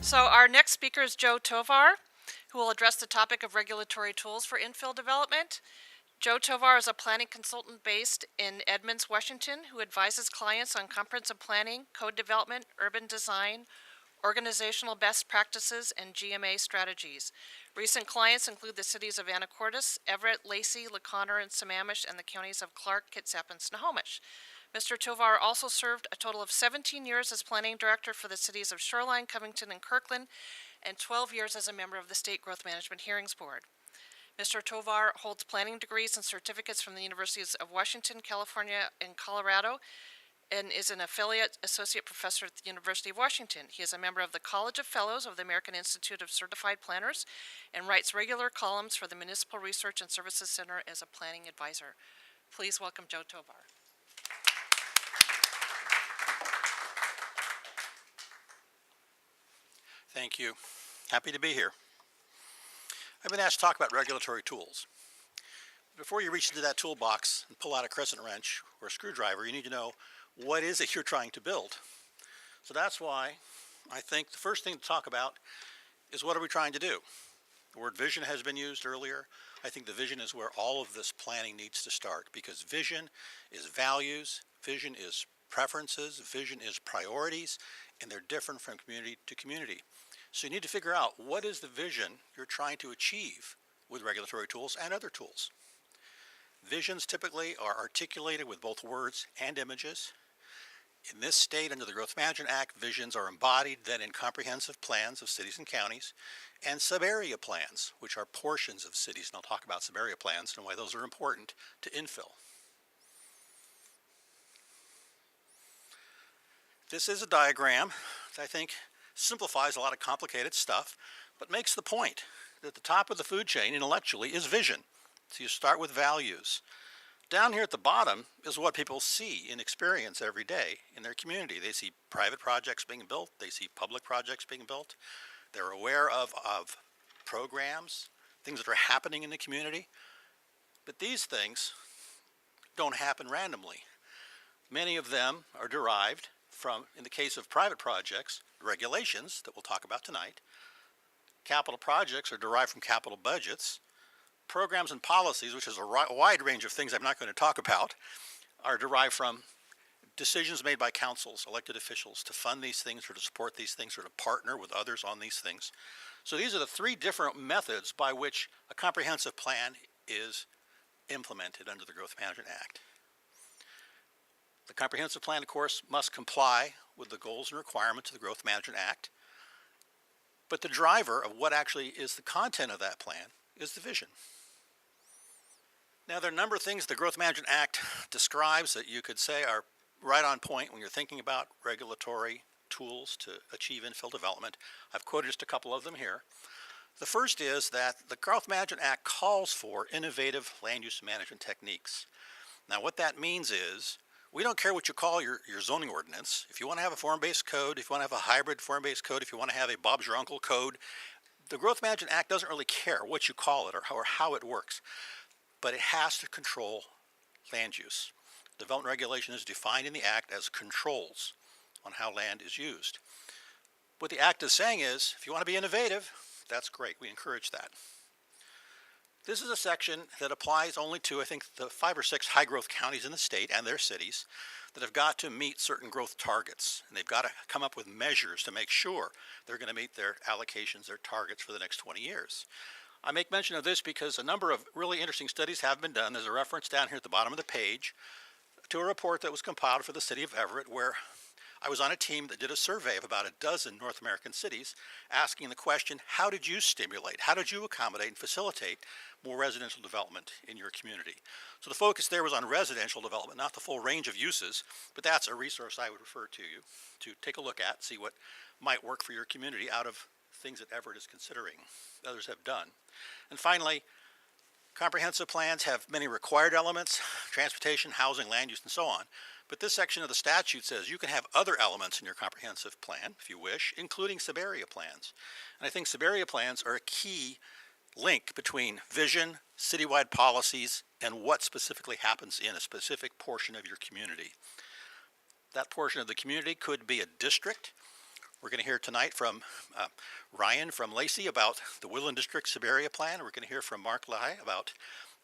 So our next speaker is Joe Tovar, who will address the topic of regulatory tools for infill development. Joe Tovar is a planning consultant based in Edmonds, Washington, who advises clients on comprehensive planning, code development, urban design, organizational best practices, and GMA strategies. Recent clients include the cities of Anacortes, Everett, Lacey, LaConner, and Sammamish, and the counties of Clark, Kitsap, and Snohomish. Mr. Tovar also served a total of 17 years as planning director for the cities of Shoreline, Covington, and Kirkland, and 12 years as a member of the State Growth Management Hearings Board. Mr. Tovar holds planning degrees and certificates from the Universities of Washington, California, and Colorado, and is an affiliate associate professor at the University of Washington. He is a member of the College of Fellows of the American Institute of Certified Planners and writes regular columns for the Municipal Research and Services Center as a planning advisor. Please welcome Joe Tovar. Thank you. Happy to be here. I've been asked to talk about regulatory tools. Before you reach into that toolbox and pull out a crescent wrench or a screwdriver, you need to know what is it you're trying to build. So that's why I think the first thing to talk about is what are we trying to do? The word vision has been used earlier. I think the vision is where all of this planning needs to start, because vision is values, vision is preferences, vision is priorities, and they're different from community to community. So you need to figure out what is the vision you're trying to achieve with regulatory tools and other tools. Visions typically are articulated with both words and images. In this state, under the Growth Management Act, visions are embodied then in comprehensive plans of cities and counties and subarea plans, which are portions of cities, and I'll talk about subarea plans and why those are important to infill. This is a diagram that I think simplifies a lot of complicated stuff, but makes the point that the top of the food chain intellectually is vision. So you start with values. Down here at the bottom is what people see and experience every day in their community. They see private projects being built. They see public projects being built. They're aware of programs, things that are happening in the community. But these things don't happen randomly. Many of them are derived from, in the case of private projects, regulations that we'll talk about tonight. Capital projects are derived from capital budgets. Programs and policies, which is a wide range of things I'm not going to talk about, are derived from decisions made by councils, elected officials, to fund these things or to support these things or to partner with others on these things. So these are the three different methods by which a comprehensive plan is implemented under the Growth Management Act. The comprehensive plan, of course, must comply with the goals and requirements of the Growth Management Act. But the driver of what actually is the content of that plan is the vision. Now, there are a number of things the Growth Management Act describes that you could say are right on point when you're thinking about regulatory tools to achieve infill development. I've quoted just a couple of them here. The first is that the Growth Management Act calls for innovative land use management techniques. Now, what that means is we don't care what you call your zoning ordinance. If you want to have a form-based code, if you want to have a hybrid form-based code, if you want to have a Bob's Your Uncle code, the Growth Management Act doesn't really care what you call it or how it works, but it has to control land use. Development regulation is defined in the Act as controls on how land is used. What the Act is saying is, if you want to be innovative, that's great. We encourage that. This is a section that applies only to, I think, the 5 or 6 high-growth counties in the state and their cities that have got to meet certain growth targets. And they've got to come up with measures to make sure they're going to meet their allocations, their targets for the next 20 years. I make mention of this because a number of really interesting studies have been done. There's a reference down here at the bottom of the page to a report that was compiled for the city of Everett, where I was on a team that did a survey of about a dozen North American cities, asking the question, how did you stimulate, how did you accommodate and facilitate more residential development in your community? So the focus there was on residential development, not the full range of uses, but that's a resource I would refer to you to take a look at, see what might work for your community out of things that Everett is considering, others have done. And finally, comprehensive plans have many required elements, transportation, housing, land use, and so on. But this section of the statute says you can have other elements in your comprehensive plan, if you wish, including subarea plans. And I think subarea plans are a key link between vision, citywide policies, and what specifically happens in a specific portion of your community. That portion of the community could be a district, We're going to hear tonight from Ryan from Lacey about the Woodland District Subarea plan. We're going to hear from Mark Lai about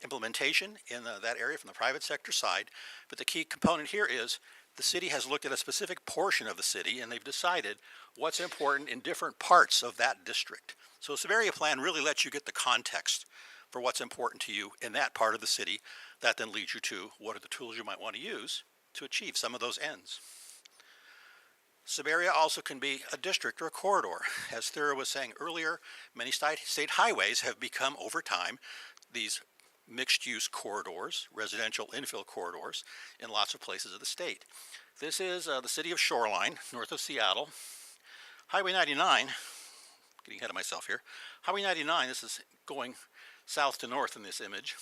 implementation in that area from the private sector side. But the key component here is the city has looked at a specific portion of the city and they've decided what's important in different parts of that district. So a Subarea plan really lets you get the context for what's important to you in that part of the city. That then leads you to what are the tools you might want to use to achieve some of those ends. Subarea also can be a district or a corridor. As Thera was saying earlier, many state highways have become, over time, these mixed-use corridors, residential infill corridors, in lots of places of the state. This is the city of Shoreline, north of Seattle. Highway 99, getting ahead of myself here. Highway 99, this is going south to north in this image.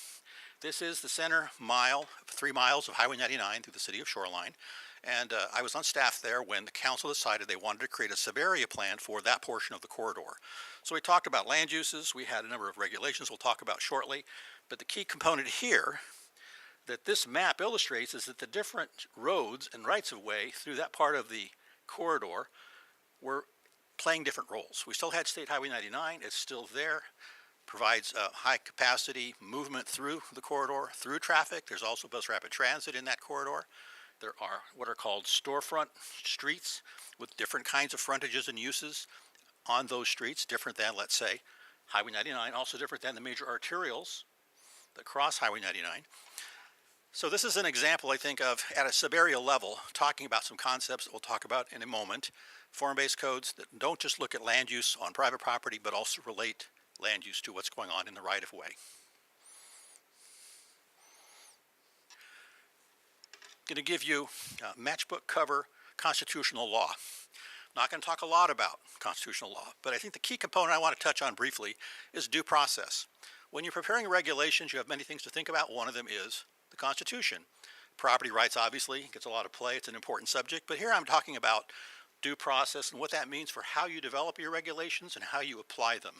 This is the center mile, 3 miles of Highway 99 through the city of Shoreline. And I was on staff there when the council decided they wanted to create a Subarea plan for that portion of the corridor. So we talked about land uses. We had a number of regulations we'll talk about shortly. But the key component here that this map illustrates is that the different roads and rights-of-way through that part of the corridor were playing different roles. We still had State Highway 99. It's still there. Provides high capacity movement through the corridor, through traffic. There's also bus rapid transit in that corridor. There are what are called storefront streets with different kinds of frontages and uses on those streets, different than, let's say, Highway 99, also different than the major arterials that cross Highway 99. So this is an example, I think, of, at a Subarea level, talking about some concepts that we'll talk about in a moment, form-based codes that don't just look at land use on private property, but also relate land use to what's going on in the right-of-way. Going to give you matchbook cover constitutional law. Not going to talk a lot about constitutional law, but I think the key component I want to touch on briefly is due process. When you're preparing regulations, you have many things to think about. One of them is the Constitution. Property rights obviously gets a lot of play. It's an important subject, but here I'm talking about due process and what that means for how you develop your regulations and how you apply them.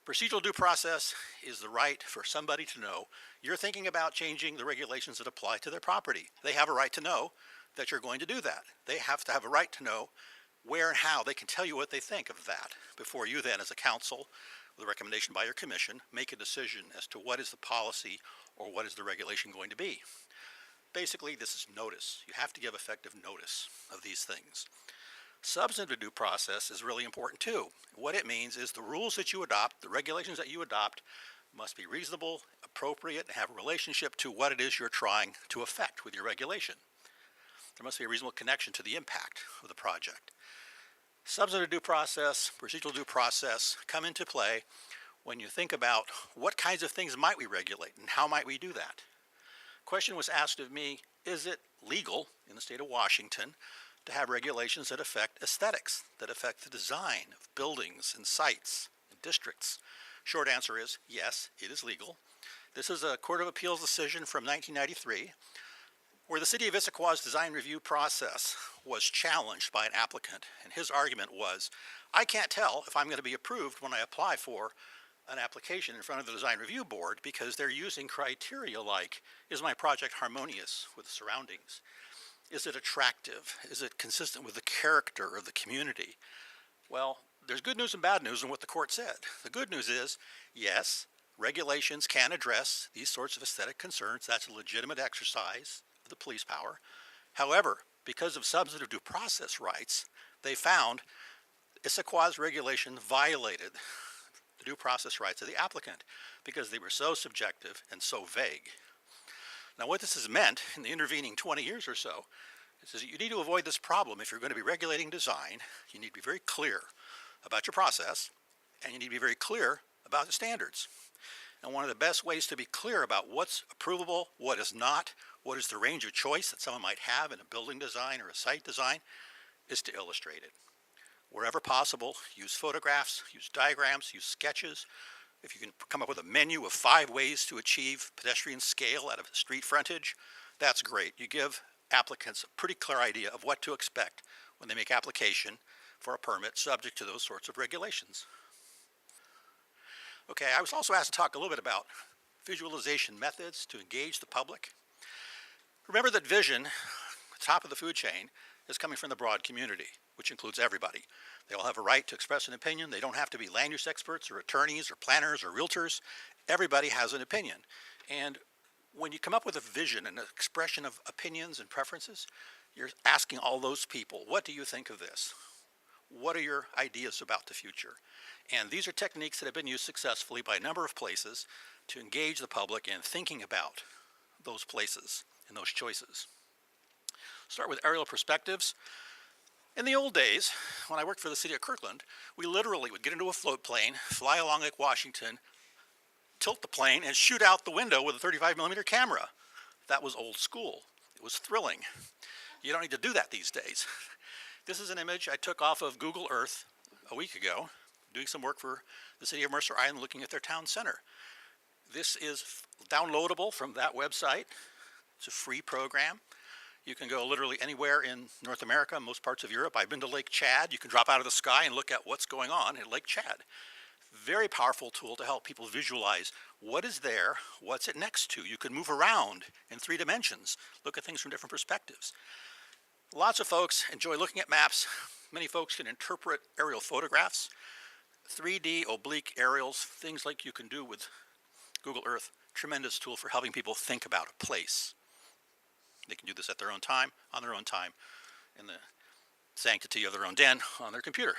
Procedural due process is the right for somebody to know you're thinking about changing the regulations that apply to their property. They have a right to know that you're going to do that. They have to have a right to know where and how. They can tell you what they think of that before you then, as a council, with a recommendation by your commission, make a decision as to what is the policy or what is the regulation going to be. Basically, this is notice. You have to give effective notice of these things. Substantive due process is really important too. What it means is the rules that you adopt, the regulations that you adopt, must be reasonable, appropriate, and have a relationship to what it is you're trying to affect with your regulation. There must be a reasonable connection to the impact of the project. Substantive due process, procedural due process come into play when you think about what kinds of things might we regulate and how might we do that. Question was asked of me, is it legal in the state of Washington to have regulations that affect aesthetics, that affect the design of buildings and sites and districts? Short answer is yes, it is legal. This is a Court of Appeals decision from 1993 where the city of Issaquah's design review process was challenged by an applicant, and his argument was, I can't tell if I'm going to be approved when I apply for an application in front of the design review board because they're using criteria like, is my project harmonious with the surroundings? Is it attractive? Is it consistent with the character of the community? Well, there's good news and bad news in what the court said. The good news is, yes, regulations can address these sorts of aesthetic concerns. That's a legitimate exercise of the police power. However, because of substantive due process rights, they found Issaquah's regulation violated the due process rights of the applicant because they were so subjective and so vague. Now, what this has meant in the intervening 20 years or so is that you need to avoid this problem. If you're going to be regulating design, you need to be very clear about your process, and you need to be very clear about the standards. And one of the best ways to be clear about what's approvable, what is not, what is the range of choice that someone might have in a building design or a site design, is to illustrate it. Wherever possible, use photographs, use diagrams, use sketches. If you can come up with a menu of 5 ways to achieve pedestrian scale out of street frontage, that's great. You give applicants a pretty clear idea of what to expect when they make application for a permit subject to those sorts of regulations. Okay, I was also asked to talk a little bit about visualization methods to engage the public. Remember that vision, the top of the food chain, is coming from the broad community, which includes everybody. They all have a right to express an opinion. They don't have to be land use experts or attorneys or planners or realtors. Everybody has an opinion. And when you come up with a vision and an expression of opinions and preferences, you're asking all those people, what do you think of this? What are your ideas about the future? And these are techniques that have been used successfully by a number of places to engage the public in thinking about those places and those choices. Start with aerial perspectives. In the old days, when I worked for the city of Kirkland, we literally would get into a float plane, fly along Lake Washington, tilt the plane, and shoot out the window with a 35mm camera. That was old school. It was thrilling. You don't need to do that these days. This is an image I took off of Google Earth a week ago, doing some work for the city of Mercer Island, looking at their town center. This is downloadable from that website. It's a free program. You can go literally anywhere in North America, most parts of Europe. I've been to Lake Chad. You can drop out of the sky and look at what's going on in Lake Chad. Very powerful tool to help people visualize what is there, what's it next to. You can move around in 3 dimensions, look at things from different perspectives. Lots of folks enjoy looking at maps. Many folks can interpret aerial photographs, 3D oblique aerials, things like you can do with Google Earth. Tremendous tool for helping people think about a place. They can do this at their own time, on their own time, in the sanctity of their own den, on their computer.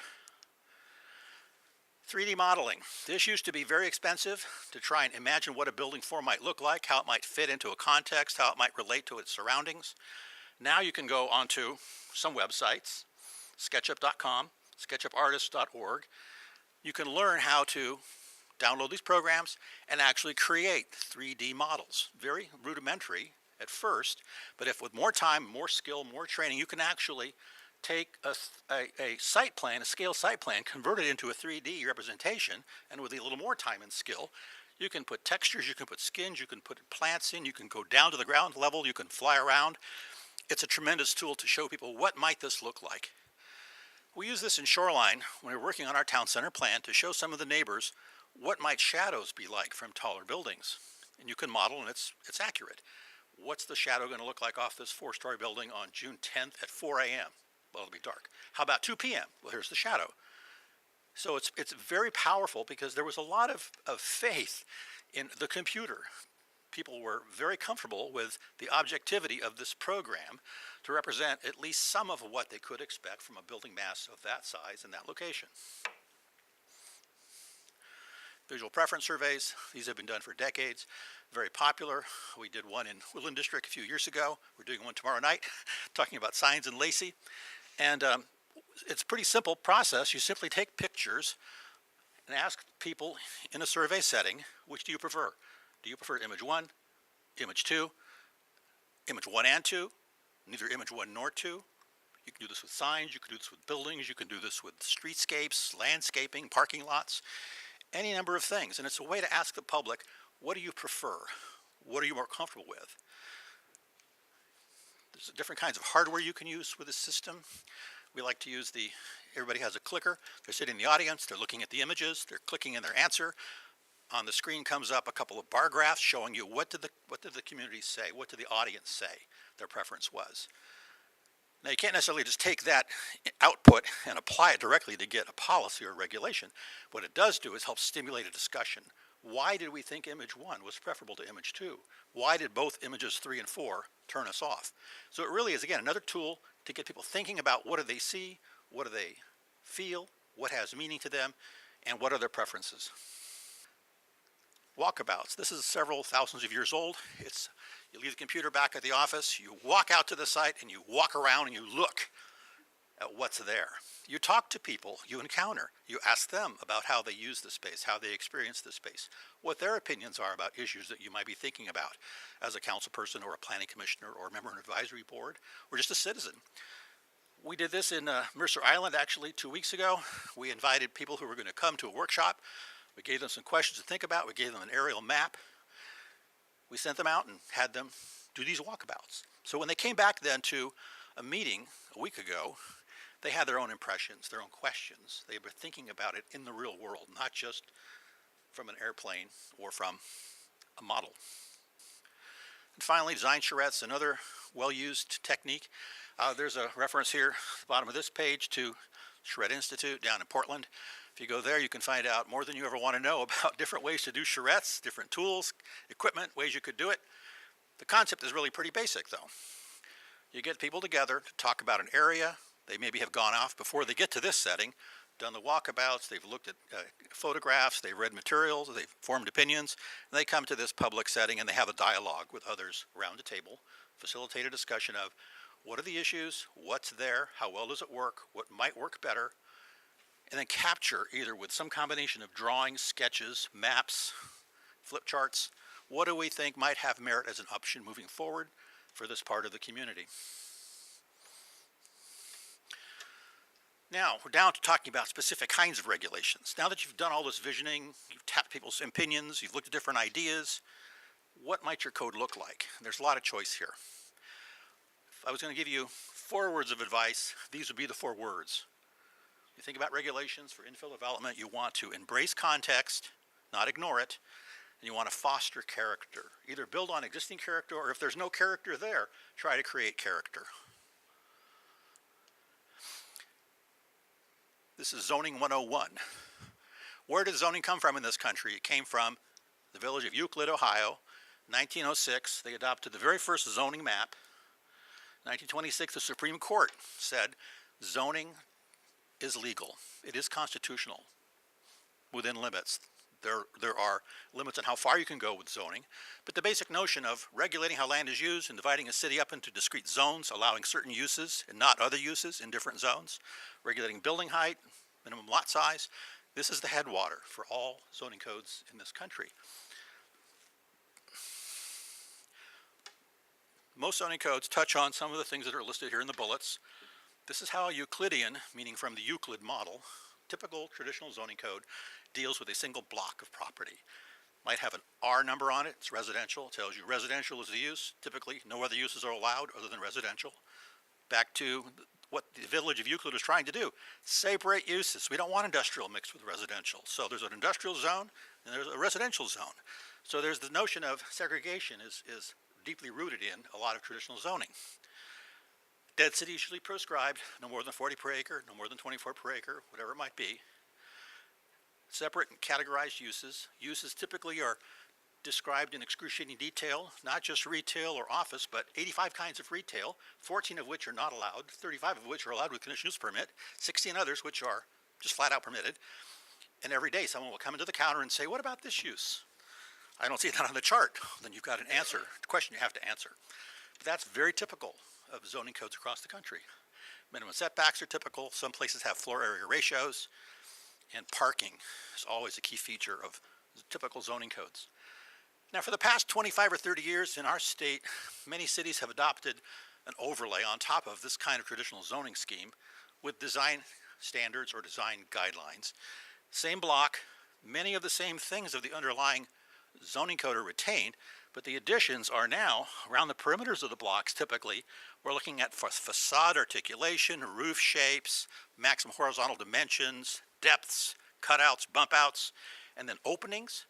3D modeling. This used to be very expensive to try and imagine what a building form might look like, how it might fit into a context, how it might relate to its surroundings. Now you can go onto some websites, sketchup.com, sketchupartist.org. You can learn how to download these programs and actually create 3D models. Very rudimentary at first, but if with more time, more skill, more training, you can actually take a site plan, a scale site plan, convert it into a 3D representation, and with a little more time and skill, you can put textures, you can put skins, you can put plants in, you can go down to the ground level, you can fly around. It's a tremendous tool to show people what might this look like. We use this in Shoreline when we're working on our town center plan to show some of the neighbors what might shadows be like from taller buildings. And you can model, and it's accurate. What's the shadow going to look like off this 4-story building on June 10th at 4 a.m.? Well, it'll be dark. How about 2 p.m.? Well, here's the shadow. So it's very powerful because there was a lot of faith in the computer. People were very comfortable with the objectivity of this program to represent at least some of what they could expect from a building mass of that size and that location. Visual preference surveys, these have been done for decades, very popular. We did one in Woodland District a few years ago. We're doing one tomorrow night, talking about signs in Lacey. And it's a pretty simple process. You simply take pictures and ask people in a survey setting, which do you prefer? Do you prefer image 1, image 2, image 1 and 2, neither image 1 nor 2? You can do this with signs, you can do this with buildings, you can do this with streetscapes, landscaping, parking lots, any number of things. And it's a way to ask the public, what do you prefer? What are you more comfortable with? There's different kinds of hardware you can use with this system. We like to use everybody has a clicker. They're sitting in the audience, they're looking at the images, they're clicking in their answer. On the screen comes up a couple of bar graphs showing you what did the community say, what did the audience say their preference was. Now you can't necessarily just take that output and apply it directly to get a policy or regulation. What it does do is help stimulate a discussion. Why did we think image 1 was preferable to image 2? Why did both images 3 and 4 turn us off? So it really is, again, another tool to get people thinking about what do they see, what do they feel, what has meaning to them, and what are their preferences. Walkabouts. This is several thousands of years old. You leave the computer back at the office, you walk out to the site, and you walk around and you look at what's there. You talk to people you encounter. You ask them about how they use the space, how they experience the space, what their opinions are about issues that you might be thinking about as a council person or a planning commissioner or a member of an advisory board or just a citizen. We did this in Mercer Island actually 2 weeks ago. We invited people who were going to come to a workshop. We gave them some questions to think about. We gave them an aerial map. We sent them out and had them do these walkabouts. So when they came back then to a meeting a week ago, they had their own impressions, their own questions. They were thinking about it in the real world, not just from an airplane or from a model. And finally, design charettes, another well-used technique. There's a reference here at the bottom of this page to Charrette Institute down in Portland. If you go there, you can find out more than you ever want to know about different ways to do charrettes, different tools, equipment, ways you could do it. The concept is really pretty basic, though. You get people together to talk about an area. They maybe have gone off before they get to this setting, done the walkabouts, they've looked at photographs, they've read materials, they've formed opinions, and they come to this public setting and they have a dialogue with others around the table, facilitate a discussion of what are the issues, what's there, how well does it work, what might work better, and then capture either with some combination of drawings, sketches, maps, flip charts, what do we think might have merit as an option moving forward for this part of the community. Now, we're down to talking about specific kinds of regulations. Now that you've done all this visioning, you've tapped people's opinions, you've looked at different ideas, what might your code look like? And there's a lot of choice here. If I was going to give you 4 words of advice, these would be the 4 words. You think about regulations for infill development, you want to embrace context, not ignore it, and you want to foster character. Either build on existing character, or if there's no character there, try to create character. This is Zoning 101. Where did zoning come from in this country? It came from the village of Euclid, Ohio. 1906, they adopted the very first zoning map. 1926, the Supreme Court said zoning is legal. It is constitutional within limits. There are limits on how far you can go with zoning, but the basic notion of regulating how land is used and dividing a city up into discrete zones, allowing certain uses and not other uses in different zones, regulating building height, minimum lot size, this is the headwater for all zoning codes in this country. Most zoning codes touch on some of the things that are listed here in the bullets. This is how a Euclidean, meaning from the Euclid model, typical traditional zoning code, deals with a single block of property. Might have an R number on it, it's residential, it tells you residential is the use, typically no other uses are allowed other than residential. Back to what the village of Euclid is trying to do, separate uses. We don't want industrial mixed with residential. So there's an industrial zone and there's a residential zone. So there's the notion of segregation is deeply rooted in a lot of traditional zoning. Density usually prescribed, no more than 40 per acre, no more than 24 per acre, whatever it might be. Separate and categorized uses. Uses typically are described in excruciating detail, not just retail or office, but 85 kinds of retail, 14 of which are not allowed, 35 of which are allowed with conditional use permit, 16 others which are just flat out permitted. And every day someone will come into the counter and say, what about this use? I don't see that on the chart. Then you've got an answer, the question you have to answer. But that's very typical of zoning codes across the country. Minimum setbacks are typical. Some places have floor area ratios, and parking is always a key feature of typical zoning codes. Now, for the past 25 or 30 years in our state, many cities have adopted an overlay on top of this kind of traditional zoning scheme with design standards or design guidelines. Same block, many of the same things of the underlying zoning code are retained, but the additions are now around the perimeters of the blocks. Typically, we're looking at facade articulation, roof shapes, maximum horizontal dimensions, depths, cutouts, bump outs, and then openings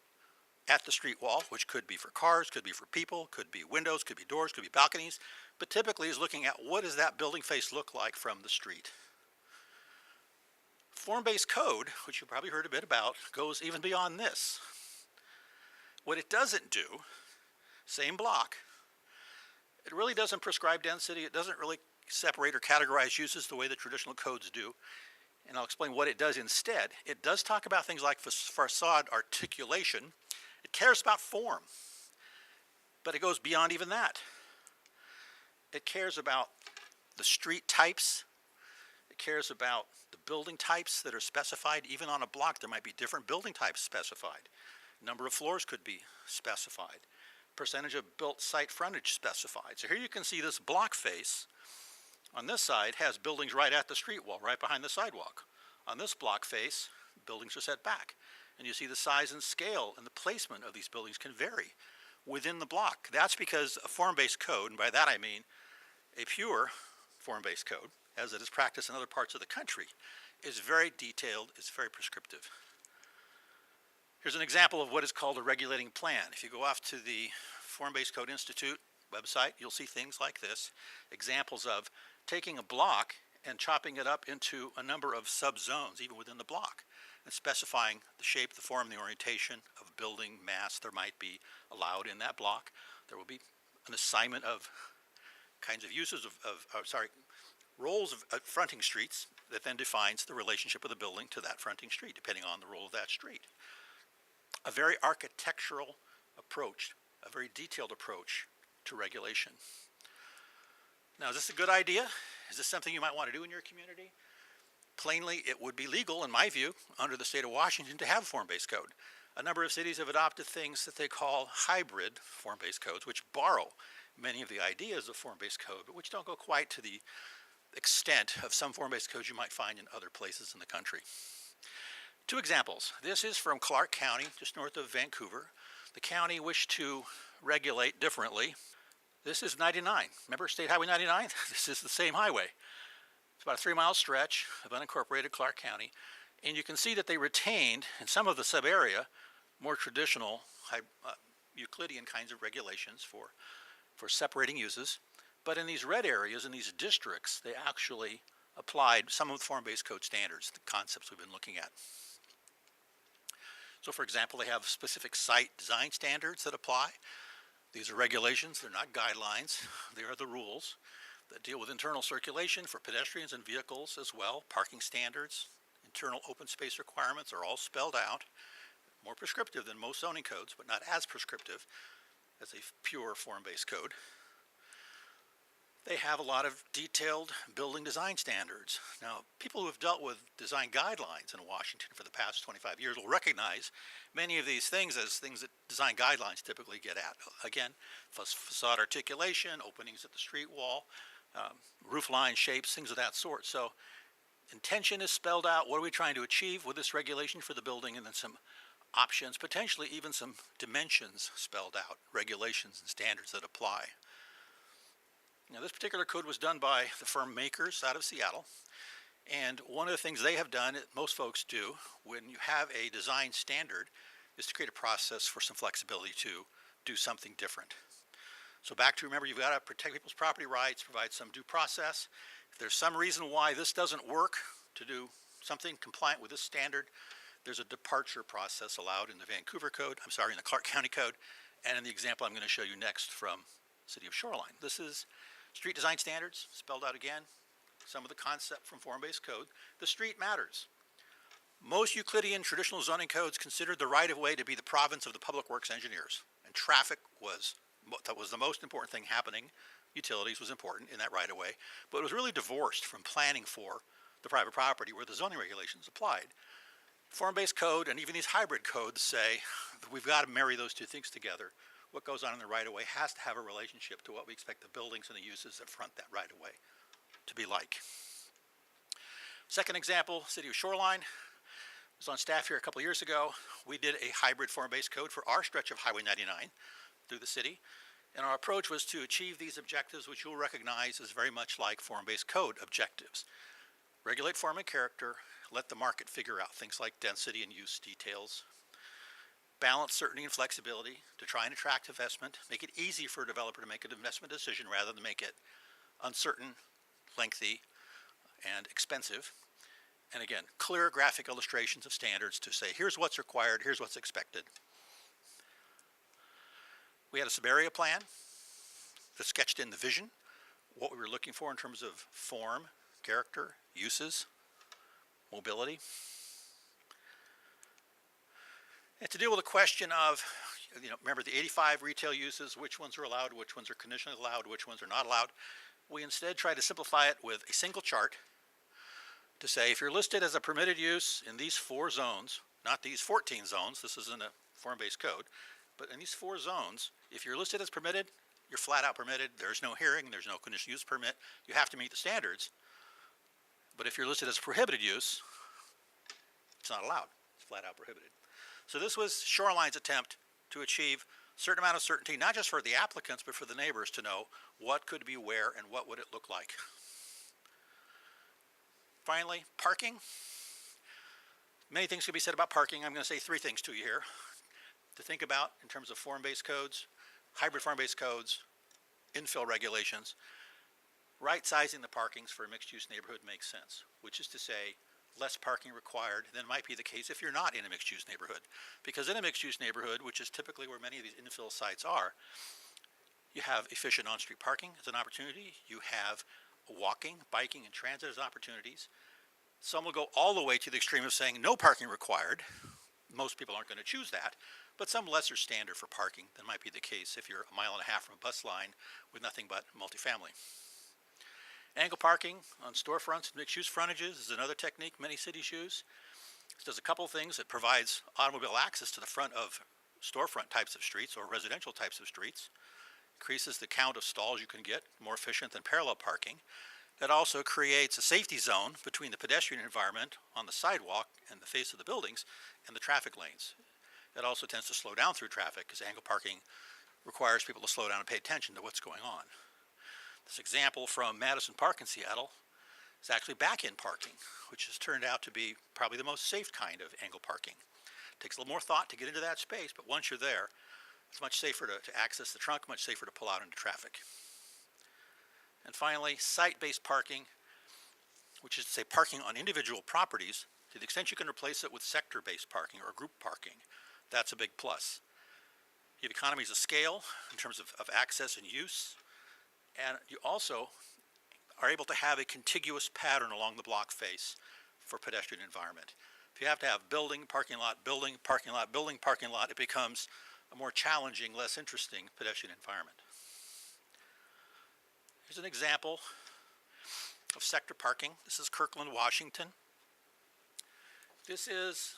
at the street wall, which could be for cars, could be for people, could be windows, could be doors, could be balconies, but typically is looking at what does that building face look like from the street. Form-based code, which you probably heard a bit about, goes even beyond this. What it doesn't do, same block, it really doesn't prescribe density, it doesn't really separate or categorize uses the way the traditional codes do, and I'll explain what it does instead. It does talk about things like facade articulation. It cares about form, but it goes beyond even that. It cares about the street types. It cares about the building types that are specified. Even on a block, there might be different building types specified. Number of floors could be specified. Percentage of built site frontage specified. So here you can see this block face on this side has buildings right at the street wall, right behind the sidewalk. On this block face, buildings are set back. And you see the size and scale and the placement of these buildings can vary within the block. That's because a form-based code, and by that I mean a pure form-based code, as it is practiced in other parts of the country, is very detailed, is very prescriptive. Here's an example of what is called a regulating plan. If you go off to the Form-Based Code Institute website, you'll see things like this, examples of taking a block and chopping it up into a number of subzones, even within the block, and specifying the shape, the form, the orientation of building mass there might be allowed in that block. There will be an assignment of kinds of uses roles of fronting streets that then defines the relationship of the building to that fronting street, depending on the role of that street. A very architectural approach, a very detailed approach to regulation. Now, is this a good idea? Is this something you might want to do in your community? Plainly, it would be legal, in my view, under the state of Washington to have a form-based code. A number of cities have adopted things that they call hybrid form-based codes, which borrow many of the ideas of form-based code, but which don't go quite to the extent of some form-based codes you might find in other places in the country. Two examples. This is from Clark County, just north of Vancouver. The county wished to regulate differently. This is 99. Remember State Highway 99? This is the same highway. It's about a 3-mile stretch of unincorporated Clark County. And you can see that they retained, in some of the sub-area, more traditional Euclidean kinds of regulations for separating uses. But in these red areas, in these districts, they actually applied some of the form-based code standards, the concepts we've been looking at. So for example, they have specific site design standards that apply. These are regulations, they're not guidelines, they are the rules that deal with internal circulation for pedestrians and vehicles as well. Parking standards, internal open space requirements are all spelled out, more prescriptive than most zoning codes, but not as prescriptive as a pure form-based code. They have a lot of detailed building design standards. Now, people who have dealt with design guidelines in Washington for the past 25 years will recognize many of these things as things that design guidelines typically get at. Again, facade articulation, openings at the street wall, roof line shapes, things of that sort. So intention is spelled out. What are we trying to achieve with this regulation for the building? And then some options, potentially even some dimensions spelled out, regulations and standards that apply. Now, this particular code was done by the firm Makers out of Seattle. And one of the things they have done, most folks do, when you have a design standard, is to create a process for some flexibility to do something different. So back to, remember, you've got to protect people's property rights, provide some due process. If there's some reason why this doesn't work to do something compliant with this standard, there's a departure process allowed in the Vancouver Code, in the Clark County Code, and in the example I'm going to show you next from City of Shoreline. This is street design standards, spelled out again, some of the concept from form-based code. The street matters. Most Euclidean traditional zoning codes considered the right-of-way to be the province of the public works engineers, and traffic was the most important thing happening. Utilities was important in that right-of-way, but it was really divorced from planning for the private property where the zoning regulations applied. Form-based code and even these hybrid codes say we've got to marry those two things together. What goes on in the right-of-way has to have a relationship to what we expect the buildings and the uses that front that right-of-way to be like. Second example, City of Shoreline. I was on staff here a couple years ago. We did a hybrid form-based code for our stretch of Highway 99 through the city. And our approach was to achieve these objectives, which you'll recognize as very much like form-based code objectives. Regulate form and character, let the market figure out things like density and use details. Balance certainty and flexibility to try and attract investment, make it easy for a developer to make an investment decision rather than make it uncertain, lengthy, and expensive. And again, clear graphic illustrations of standards to say, here's what's required, here's what's expected. We had a Subarea plan that sketched in the vision, what we were looking for in terms of form, character, uses, mobility. And to deal with the question of, remember the 85 retail uses, which ones are allowed, which ones are conditionally allowed, which ones are not allowed, we instead try to simplify it with a single chart to say if you're listed as a permitted use in these 4 zones, not these 14 zones, this isn't a form-based code, but in these 4 zones, if you're listed as permitted, you're flat out permitted. There's no hearing, there's no conditional use permit. You have to meet the standards. But if you're listed as prohibited use, it's not allowed. It's flat out prohibited. So this was Shoreline's attempt to achieve a certain amount of certainty, not just for the applicants, but for the neighbors to know what could be where and what would it look like. Finally, parking. Many things could be said about parking. I'm going to say 3 things to you here to think about in terms of form-based codes, hybrid form-based codes, infill regulations. right-sizing the parkings for a mixed-use neighborhood makes sense, which is to say less parking required than might be the case if you're not in a mixed-use neighborhood. Because in a mixed-use neighborhood, which is typically where many of these infill sites are, you have efficient on-street parking as an opportunity. You have walking, biking, and transit as opportunities. Some will go all the way to the extreme of saying no parking required. Most people aren't going to choose that, but some lesser standard for parking than might be the case if you're a mile and a half from a bus line with nothing but multifamily. Angle parking on storefronts and mixed-use frontages is another technique many cities use. It does a couple of things. It provides automobile access to the front of storefront types of streets or residential types of streets. Increases the count of stalls you can get, more efficient than parallel parking. That also creates a safety zone between the pedestrian environment on the sidewalk and the face of the buildings and the traffic lanes. It also tends to slow down through traffic because angle parking requires people to slow down and pay attention to what's going on. This example from Madison Park in Seattle is actually back-in parking, which has turned out to be probably the most safe kind of angle parking. It takes a little more thought to get into that space, but once you're there, it's much safer to access the trunk, much safer to pull out into traffic. And finally, site-based parking, which is to say parking on individual properties, to the extent you can replace it with sector-based parking or group parking, that's a big plus. You have economies of scale in terms of access and use, and you also are able to have a contiguous pattern along the block face for pedestrian environment. If you have to have building, parking lot, building, parking lot, building, parking lot, it becomes a more challenging, less interesting pedestrian environment. Here's an example of sector parking. This is Kirkland, Washington. This is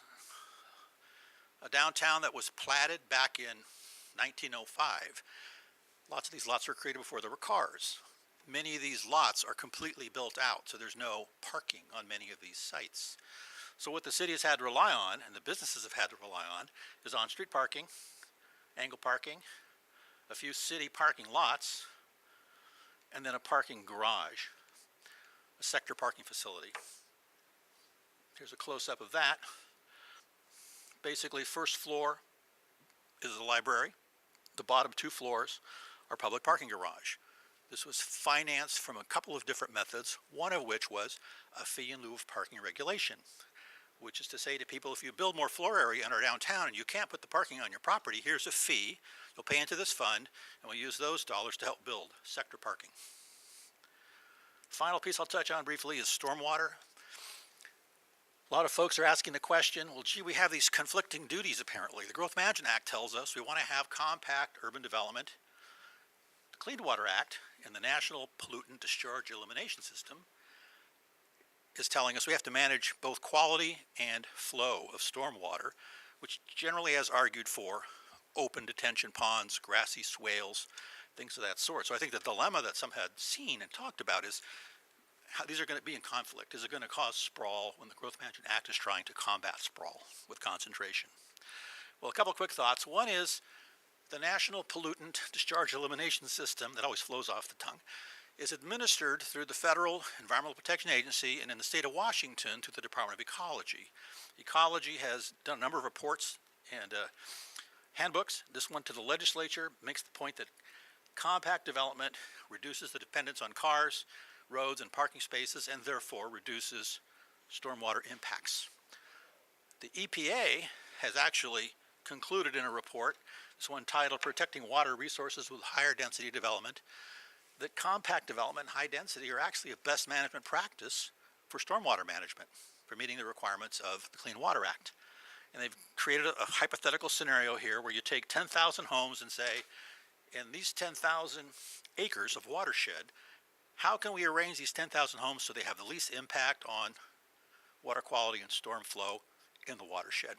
a downtown that was platted back in 1905. Lots of these lots were created before there were cars. Many of these lots are completely built out, so there's no parking on many of these sites. So what the city has had to rely on, and the businesses have had to rely on, is on-street parking, angle parking, a few city parking lots, and then a parking garage, a sector parking facility. Here's a close-up of that. Basically, first floor is the library. The bottom two floors are public parking garage. This was financed from a couple of different methods, one of which was a fee in lieu of parking regulation, which is to say to people, if you build more floor area in our downtown and you can't put the parking on your property, here's a fee. You'll pay into this fund, and we'll use those dollars to help build sector parking. Final piece I'll touch on briefly is stormwater. A lot of folks are asking the question, well, gee, we have these conflicting duties apparently. The Growth Management Act tells us we want to have compact urban development. The Clean Water Act and the National Pollutant Discharge Elimination System is telling us we have to manage both quality and flow of stormwater, which generally has argued for open detention ponds, grassy swales, things of that sort. So I think the dilemma that some had seen and talked about is how these are going to be in conflict. Is it going to cause sprawl when the Growth Management Act is trying to combat sprawl with concentration? Well, a couple of quick thoughts. One is the National Pollutant Discharge Elimination System, that always flows off the tongue, is administered through the Federal Environmental Protection Agency and in the state of Washington through the Department of Ecology. Ecology has done a number of reports and handbooks. This one to the legislature makes the point that compact development reduces the dependence on cars, roads, and parking spaces, and therefore reduces stormwater impacts. The EPA has actually concluded in a report, this one titled Protecting Water Resources with Higher Density Development, that compact development and high density are actually a best management practice for stormwater management, for meeting the requirements of the Clean Water Act. And they've created a hypothetical scenario here where you take 10,000 homes and say, in these 10,000 acres of watershed, how can we arrange these 10,000 homes so they have the least impact on water quality and storm flow in the watershed?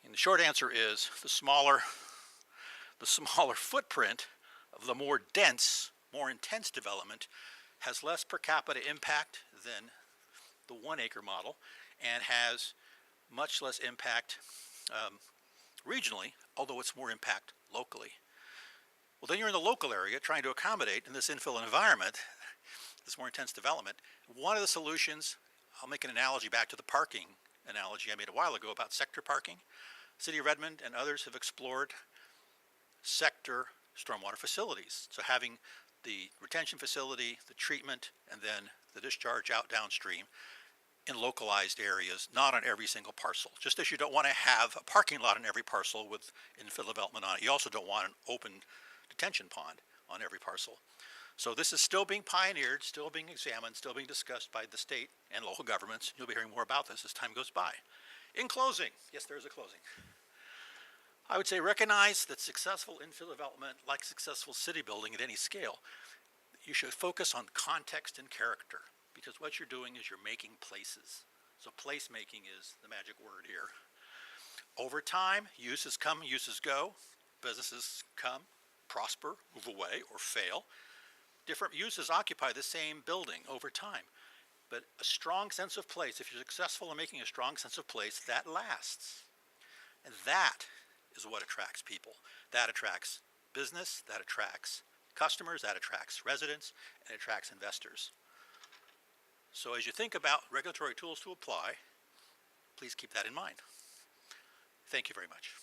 And the short answer is the smaller footprint of the more dense, more intense development has less per capita impact than the 1 acre model and has much less impact regionally, although it's more impact locally. Well, then you're in the local area trying to accommodate in this infill environment, this more intense development. One of the solutions, I'll make an analogy back to the parking analogy I made a while ago about sector parking. City of Redmond and others have explored sector stormwater facilities. So having the retention facility, the treatment, and then the discharge out downstream in localized areas, not on every single parcel. Just as you don't want to have a parking lot on every parcel with infill development on it, you also don't want an open detention pond on every parcel. So this is still being pioneered, still being examined, still being discussed by the state and local governments. You'll be hearing more about this as time goes by. In closing, yes, there is a closing. I would say recognize that successful infill development, like successful city building at any scale, you should focus on context and character, because what you're doing is you're making places. So placemaking is the magic word here. Over time, uses come, uses go. Businesses come, prosper, move away, or fail. Different uses occupy the same building over time. But a strong sense of place, if you're successful in making a strong sense of place, that lasts. And that is what attracts people. That attracts business, that attracts customers, that attracts residents, and it attracts investors. So as you think about regulatory tools to apply, please keep that in mind. Thank you very much.